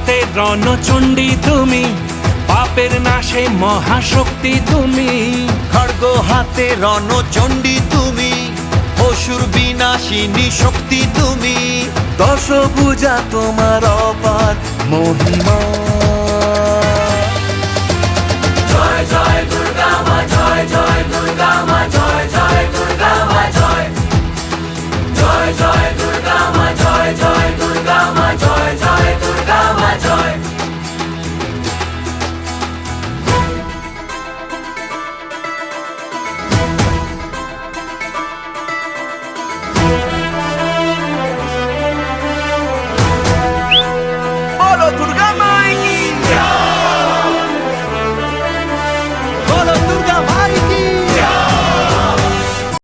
হাতে রণচণ্ডী তুমি, পাপের নাশে মহাশক্তি তুমি। খড়গ হাতে রণচণ্ডী তুমি, অসুর বিনাশিনী শক্তি তুমি। দশভুজা তোমার অপার মহিমা।